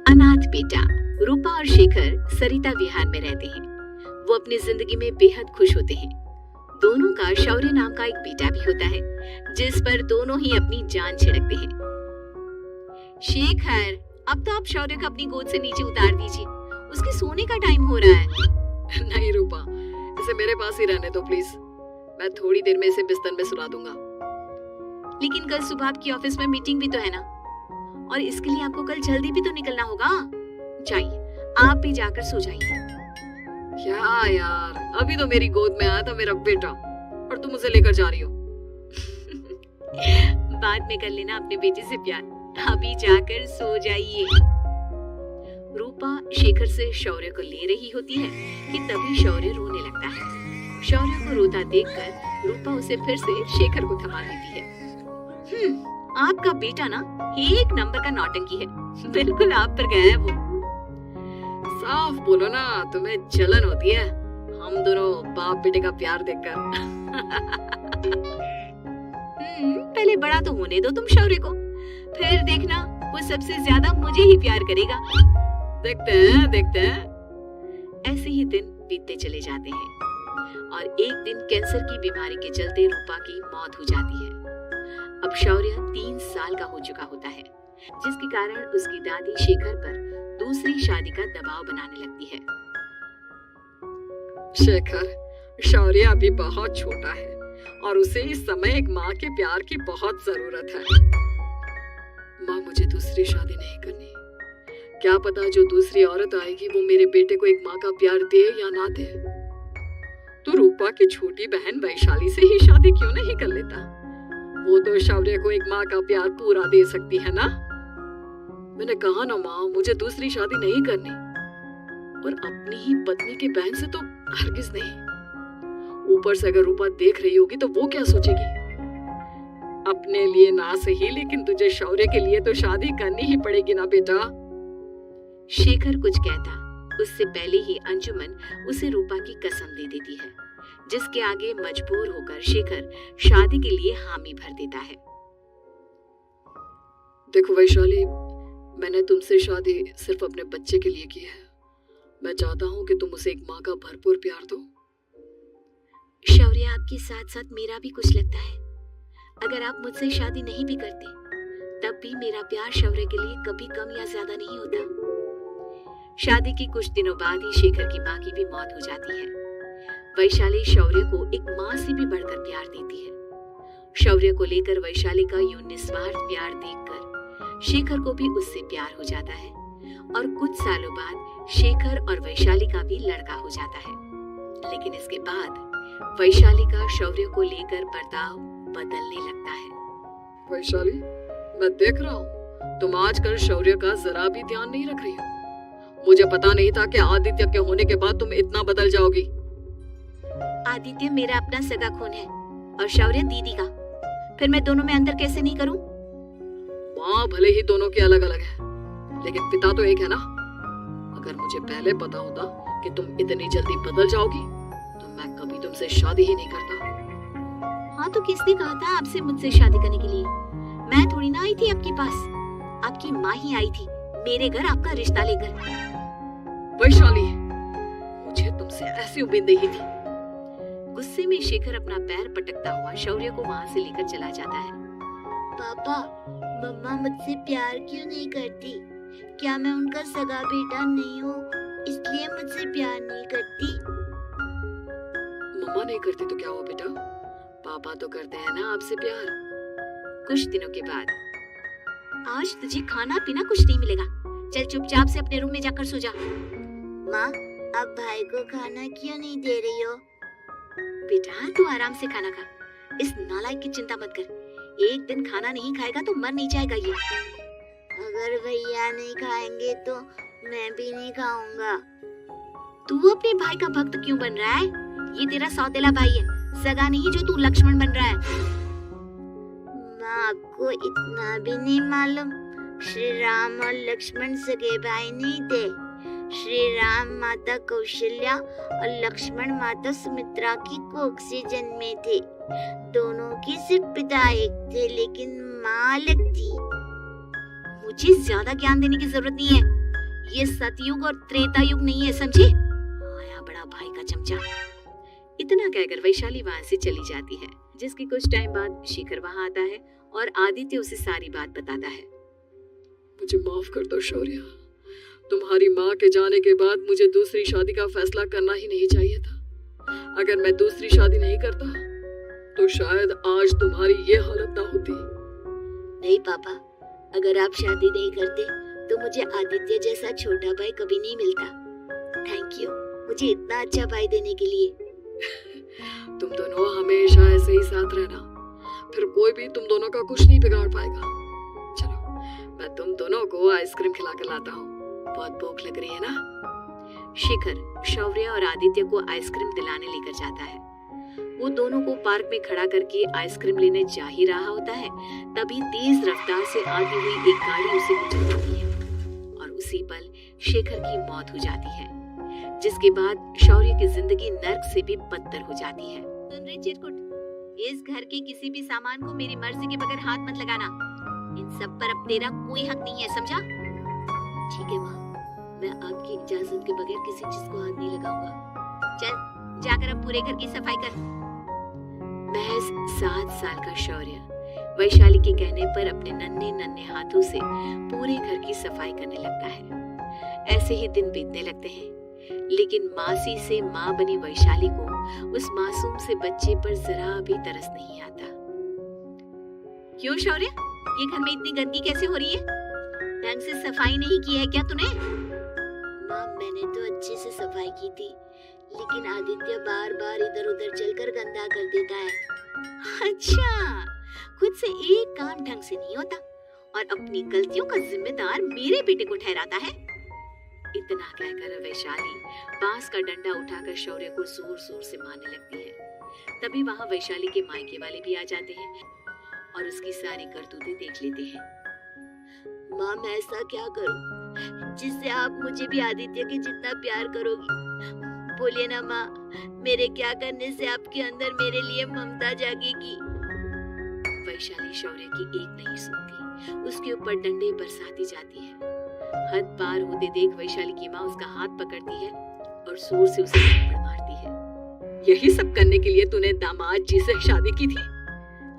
अनाथ बेटा। रूपा और शेखर सरिता विहार में रहते हैं। वो अपनी जिंदगी में बेहद खुश होते हैं। दोनों का शौर्य नाम का एक बेटा भी होता है, जिस पर दोनों ही अपनी जान छिड़कते हैं। शेखर, अब तो आप शौर्य को अपनी गोद से नीचे उतार दीजिए, उसके सोने का टाइम हो रहा है। नहीं रूपा, इसे मेरे पास ही रहने दो प्लीज। मैं थोड़ी देर में इसे बिस्तर में सुला दूंगा। लेकिन कल सुबह आपकी ऑफिस में मीटिंग भी तो है ना, और इसके लिए आपको कल जल्दी भी तो निकलना होगा। जाइए, आप भी जाकर सो जाइए। क्या यार, अभी तो मेरी गोद में आया था मेरा बेटा और तुम उसे लेकर जा रही हो। बाद में कर लेना अपने बेटे से प्यार, अभी जाकर सो जाइए। रूपा शेखर से शौर्य को ले रही होती है कि तभी शौर्य रोने लगता है। शौर्य को रोता देखकर रूपा उसे फिर से शेखर को थमा देती है। आपका बेटा ना एक नंबर का नौटंकी है, बिल्कुल आप पर गया है वो। साफ बोलो ना, तुम्हें जलन होती है हम दोनों बाप बेटे का प्यार देखकर। पहले बड़ा तो होने दो तुम शौर्य को, फिर देखना वो सबसे ज्यादा मुझे ही प्यार करेगा। देखते हैं। ऐसे ही दिन बीतते चले जाते हैं और एक दिन कैंसर की बीमारी के चलते रूपा की मौत हो जाती है। अब शौर्य 3 साल का हो चुका होता है, जिसके कारण उसकी दादी शेखर पर दूसरी शादी का दबाव बनाने लगती है। शेखर, शौर्य अभी बहुत छोटा है और उसे इस समय एक माँ के प्यार की बहुत जरूरत है। माँ, मुझे दूसरी शादी नहीं करनी। क्या पता जो दूसरी औरत आएगी वो मेरे बेटे को एक माँ का प्यार दे या ना दे। तो रूपा की छोटी बहन वैशाली से ही शादी क्यों नहीं कर लेता? वो तो शौर्य को एक माँ का प्यार पूरा दे सकती है ना। मैंने कहा ना माँ, मुझे दूसरी शादी नहीं करनी, और अपनी ही पत्नी की बहन से तो हरगिज नहीं। ऊपर से अगर रूपा देख रही होगी तो वो क्या सोचेगी? अपने लिए ना सही, लेकिन तुझे शौर्य के लिए तो शादी करनी ही पड़ेगी ना बेटा। शेखर कुछ कहता उससे पहले ही अंजुमन उसे रूपा की कसम दे देती है, जिसके आगे मजबूर होकर शेखर शादी के लिए हामी भर देता है। देखो वैशाली, मैंने तुमसे शादी सिर्फ अपने बच्चे के लिए की है। मैं चाहता हूँ कि तुम उसे एक माँ का भरपूर प्यार दो। शौर्य, आपके साथ साथ मेरा भी कुछ लगता है। अगर आप मुझसे शादी नहीं भी करते, तब भी मेरा प्यार शौर्य के लिए कभी कम या ज्यादा नहीं होता। शादी के कुछ दिनों बाद ही शेखर की माँ की भी मौत हो जाती है। वैशाली शौर्य को एक माँ से भी बढ़कर प्यार देती है। शौर्य को लेकर वैशाली का यूं निस्वार्थ प्यार देखकर शेखर को भी उससे प्यार हो जाता है और कुछ सालों बाद शेखर और वैशाली का भी लड़का हो जाता है। लेकिन इसके बाद वैशाली का शौर्य को लेकर बर्ताव बदलने लगता है। वैशाली, मैं देख रहा हूँ तुम आजकल शौर्य का जरा भी ध्यान नहीं रख रही हो। मुझे पता नहीं था कि आदित्य के होने के बाद तुम इतना बदल जाओगी। आदित्य मेरा अपना सगा खून है और शौर्य दीदी का, फिर मैं दोनों में अंतर कैसे नहीं करूं? माँ भले ही दोनों के अलग अलग है, लेकिन पिता तो एक है ना। अगर मुझे पहले पता होता कि तुम इतनी जल्दी बदल जाओगी तो मैं कभी तुमसे शादी ही नहीं करता। हाँ, तो किसने कहा था आपसे मुझसे शादी करने के लिए? मैं थोड़ी ना आई थी आपके पास, आपकी माँ ही आई थी मेरे घर आपका रिश्ता लेकर। वैशाली, मुझे तुमसे ऐसी उम्मीद नहीं थी। गुस्से में शेखर अपना पैर पटकता हुआ शौर्य को वहाँ से लेकर चला जाता है। पापा, मम्मा मुझसे प्यार क्यों नहीं करती? क्या मैं उनका सगा बेटा नहीं हूँ, इसलिए मुझसे प्यार नहीं करती? मम्मा नहीं करती तो क्या हुआ बेटा, पापा तो करते हैं ना आपसे प्यार। कुछ दिनों के बाद, आज तुझे खाना पीना कुछ नहीं मिलेगा, चल चुपचाप से अपने रूम में जाकर सो जा। माँ, अब भाई को खाना क्यों नहीं दे रही हो? बेटा, तू आराम से खाना खा, इस नालायक की चिंता मत कर। एक दिन खाना नहीं खाएगा तो मर नहीं जाएगा ये। अगर भैया नहीं खाएंगे तो मैं भी नहीं खाऊंगा। तू अपने भाई का भक्त क्यों बन रहा है? ये तेरा सौतेला भाई है, सगा नहीं जो तू लक्ष्मण बन रहा है। माँ, आपको इतना भी नहीं मालूम, श्री राम और लक्ष्मण सगे भाई नहीं थे। श्री राम माता कौशल्या और लक्ष्मण माता सुमित्रा की कोख से जन्मे थे। दोनों के सिर्फ पिता एक थे, लेकिन माँ अलग थी। मुझे ज्यादा ज्ञान देने की जरूरत नहीं है, ये सतयुग और त्रेता युग नहीं है, समझे? आया बड़ा भाई का चमचा। इतना कहकर वैशाली वहां से चली जाती है, जिसके कुछ टाइम बाद शिखर वहां आता है और आदित्य उसे सारी बात बताता है। मुझे माफ कर दो शौर्य, तुम्हारी माँ के जाने के बाद मुझे दूसरी शादी का फैसला करना ही नहीं चाहिए था। अगर मैं दूसरी शादी नहीं करता तो शायद आज तुम्हारी ये हालत ना होती। नहीं पापा, अगर आप शादी नहीं करते तो मुझे आदित्य जैसा छोटा भाई कभी नहीं मिलता। थैंक यू मुझे इतना अच्छा भाई देने के लिए। तुम दोनों हमेशा ऐसे ही साथ रहना, फिर कोई भी तुम दोनों का कुछ नहीं बिगाड़ पाएगा। चलो मैं तुम दोनों को आइसक्रीम खिला कर लाता हूँ, बहुत भूख लग रही है ना। शिखर शौर्य और आदित्य को आइसक्रीम दिलाने लेकर जाता है। वो दोनों को पार्क में खड़ा करके आइसक्रीम लेने जा ही रहा होता है, तभी तेज रफ्तार से आती हुई एक गाड़ी उसे कुचल देती है और उसी पल शेखर की मौत हो जाती है, जिसके बाद शौर्य की जिंदगी नर्क से भी बदतर हो जाती है। सुन रही चिरकुट, इस घर के किसी भी सामान को मेरी मर्जी के बगैर हाथ मत लगाना। इन सब पर अब तेरा कोई हक नहीं है, समझा? ठीक है माँ, मैं आपकी इजाजत के बगैर किसी चीज को हाथ नहीं लगाऊंगा। चल जाकर अब पूरे घर की सफाई कर। महज 7 साल का शौर्य वैशाली के कहने पर अपने नन्हे नन्हे हाथों से पूरे घर की सफाई करने लगता है। ऐसे ही दिन बीतने लगते हैं, लेकिन मासी से माँ बनी वैशाली को उस मासूम से बच्चे पर जरा भी तरस नहीं आता। क्यों शौर्य, ये घर में इतनी गंदगी कैसे हो रही है? ढंग से सफाई नहीं की है क्या तूने? माँ मैंने तो अच्छे से सफाई की थी, लेकिन आदित्य बार बार इधर उधर चलकर गंदा कर देता है। अच्छा, खुद से एक काम ढंग से नहीं होता और अपनी गलतियों का जिम्मेदार मेरे बेटे को ठहराता है। इतना कहकर वैशाली बांस का डंडा उठाकर शौर्य को जोर जोर से मारने लगती है। तभी वहां वैशाली के मायके वाले भी आ जाते हैं और उसकी सारी करतूतें देख लेते हैं। माँ मैं ऐसा क्या करूं जिससे आप मुझे भी आदित्य के जितना प्यार करोगी? बोलिए ना माँ, मेरे क्या करने से आपके अंदर मेरे लिए ममता जागेगी? वैशाली शौर्य की एक नहीं सुनती, उसके ऊपर डंडे बरसाती जाती है। हद पार होते देख वैशाली की माँ उसका हाथ पकड़ती है और जोर से उसे थप्पड़ मारती है। यही सब करने के लिए तूने दामाद जी से शादी की थी?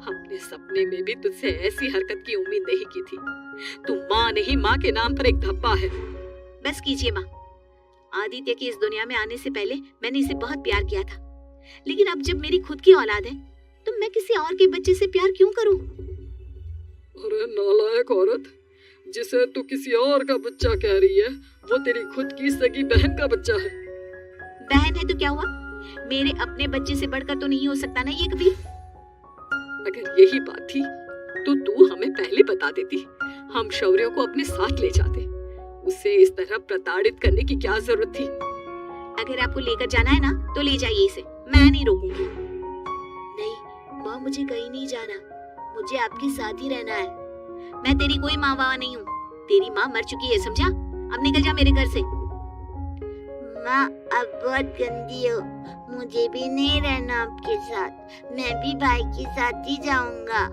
अपने सपने में भी तुझसे ऐसी हरकत की उम्मीद नहीं की थी। तू माँ नहीं, माँ के नाम पर एक धब्बा है। बस कीजिए माँ, आदित्य की इस दुनिया में आने से पहले मैंने इसे बहुत प्यार किया था, लेकिन अब जब मेरी खुद की औलाद है तो मैं किसी और के बच्चे से प्यार क्यों करूं? अरे नालायक औरत, जिसे तू किसी और का बच्चा कह रही है वो तेरी खुद की सगी बहन का बच्चा है। बहन है तो क्या हुआ, मेरे अपने बच्चे से बढ़कर तो नहीं हो सकता ना ये कभी। अगर यही बात थी तो तू हमें पहले बता देती, हम शौर्य को अपने साथ ले जाते। उसे इस तरह प्रताड़ित करने की क्या जरूरत थी? अगर आपको लेकर जाना है ना तो ले जाइए इसे, मैं नहीं रोकूंगी। नहीं माँ, मुझे कहीं नहीं जाना, मुझे आपके साथ ही रहना है। मैं तेरी कोई माँ बाबा नहीं हूँ, तेरी माँ मर चुकी है, समझा? अब निकल जा मेरे घर से। माँ आप बहुत गंदी हो, मुझे भी नहीं रहना आपके साथ, मैं भी भाई के साथ ही जाऊंगा।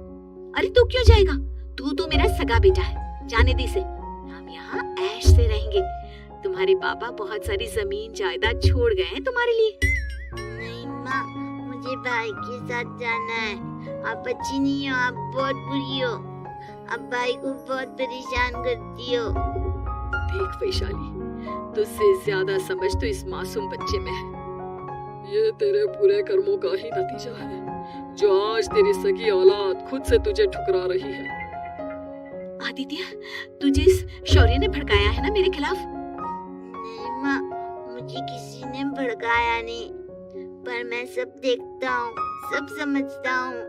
अरे तू क्यों जाएगा, तू तो मेरा सगा बेटा है, जाने दे इसे। हम यहाँ ऐश से रहेंगे, तुम्हारे पापा बहुत सारी जमीन जायदाद छोड़ गए हैं तुम्हारे लिए। नहीं माँ, मुझे भाई के साथ जाना है। आप अच्छी नहीं हो, आप बहुत बुरी हो, आप भाई को बहुत परेशान करती हो। देख वैशाली, तुझसे ज्यादा समझ तो इस मासूम बच्चे में है। ये तेरे बुरे कर्मों का ही नतीजा है जो आज तेरी सगी औलाद खुद से तुझे ठुकरा रही है। आदित्य, तुझे इस शौर्य ने भड़काया है ना मेरे खिलाफ? नहीं माँ, मुझे किसी ने भड़काया नहीं, पर मैं सब देखता हूँ, सब समझता हूँ।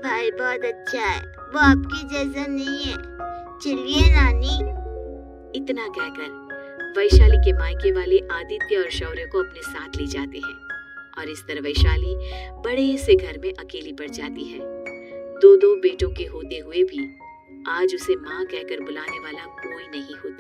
भाई बहुत अच्छा है, वो आपके जैसा नहीं है। चलिए नानी। इतना कहकर वैशाली के मायके वाले आदित्य और शौर्य को अपने साथ ले जाते हैं और इस तरह वैशाली बड़े से घर में अकेली पड़ जाती है। 2 बेटों के होते हुए भी आज उसे माँ कहकर बुलाने वाला कोई नहीं होता।